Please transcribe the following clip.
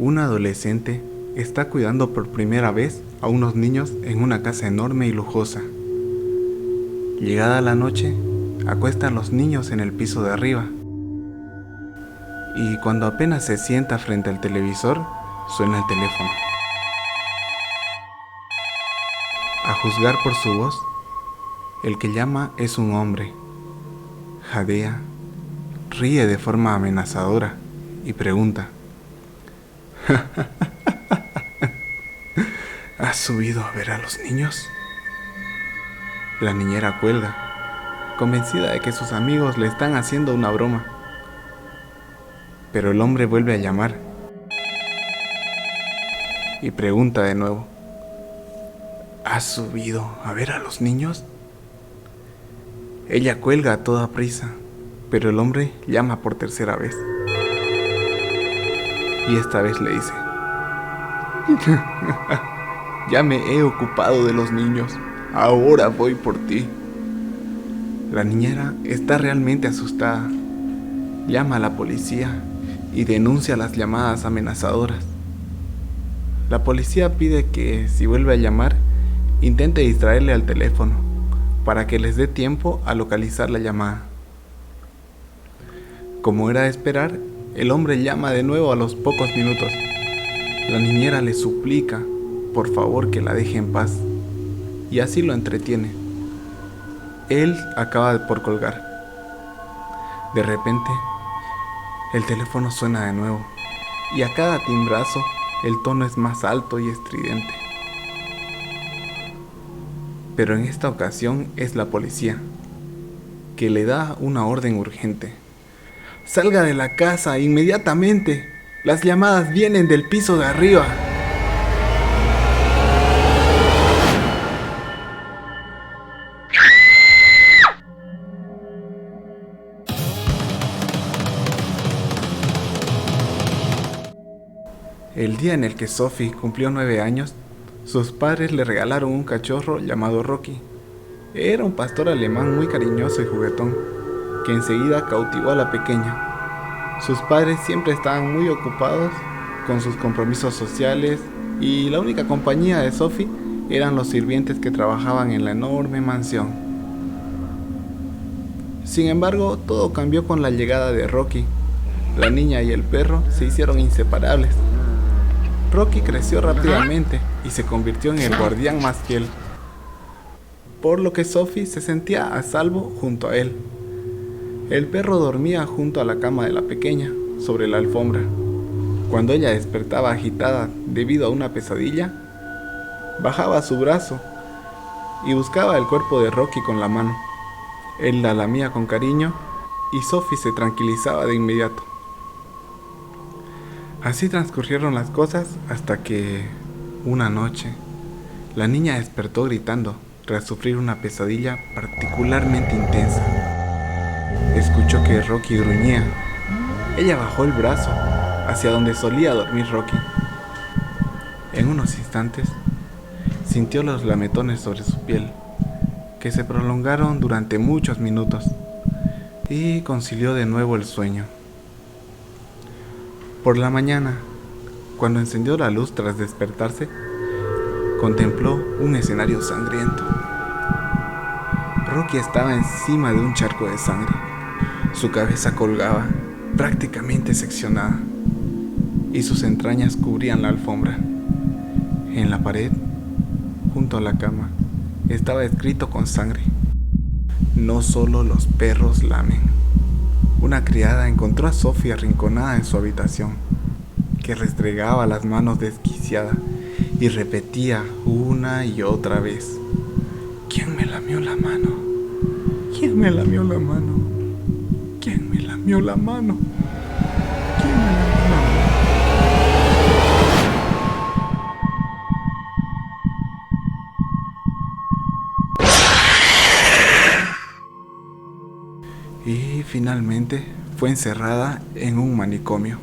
Una adolescente está cuidando por primera vez a unos niños en una casa enorme y lujosa. Llegada la noche, acuesta a los niños en el piso de arriba. Y cuando apenas se sienta frente al televisor, suena el teléfono. A juzgar por su voz, el que llama es un hombre. Jadea, ríe de forma amenazadora y pregunta: ¿has subido a ver a los niños? La niñera cuelga, convencida de que sus amigos le están haciendo una broma. Pero el hombre vuelve a llamar y pregunta de nuevo: ¿has subido a ver a los niños? Ella cuelga a toda prisa, pero el hombre llama por tercera vez. Y esta vez le dice: ya me he ocupado de los niños, ahora voy por ti. La niñera está realmente asustada. Llama a la policía y denuncia las llamadas amenazadoras. La policía pide que, si vuelve a llamar, intente distraerle al teléfono para que les dé tiempo a localizar la llamada. Como era de esperar, el hombre llama de nuevo a los pocos minutos. La niñera le suplica, por favor, que la deje en paz, y así lo entretiene. Él acaba por colgar. De repente, el teléfono suena de nuevo, y a cada timbrazo, el tono es más alto y estridente. Pero en esta ocasión es la policía, que le da una orden urgente: salga de la casa inmediatamente. Las llamadas vienen del piso de arriba. El día en el que Sophie cumplió 9 años, sus padres le regalaron un cachorro llamado Rocky. Era un pastor alemán muy cariñoso y juguetón, que enseguida cautivó a la pequeña. Sus padres siempre estaban muy ocupados con sus compromisos sociales y la única compañía de Sophie eran los sirvientes que trabajaban en la enorme mansión. Sin embargo, todo cambió con la llegada de Rocky. La niña y el perro se hicieron inseparables. Rocky creció rápidamente y se convirtió en el guardián más fiel, por lo que Sophie se sentía a salvo junto a él. El perro dormía junto a la cama de la pequeña, sobre la alfombra. Cuando ella despertaba agitada debido a una pesadilla, bajaba su brazo y buscaba el cuerpo de Rocky con la mano. Él la lamía con cariño y Sophie se tranquilizaba de inmediato. Así transcurrieron las cosas hasta que, una noche, la niña despertó gritando tras sufrir una pesadilla particularmente intensa. Escuchó que Rocky gruñía. Ella bajó el brazo hacia donde solía dormir Rocky. En unos instantes, sintió los lametones sobre su piel, que se prolongaron durante muchos minutos, y concilió de nuevo el sueño. Por la mañana, cuando encendió la luz tras despertarse, contempló un escenario sangriento. Rocky estaba encima de un charco de sangre. Su cabeza colgaba, prácticamente seccionada, y sus entrañas cubrían la alfombra. En la pared, junto a la cama, estaba escrito con sangre: no solo los perros lamen. Una criada encontró a Sophie arrinconada en su habitación, que restregaba las manos desquiciada y repetía una y otra vez: ¿quién me lamió la mano? ¿Quién me lamió la mano? ¿Quién me lamió la mano? ¿Quién me lamió la mano? Y finalmente fue encerrada en un manicomio.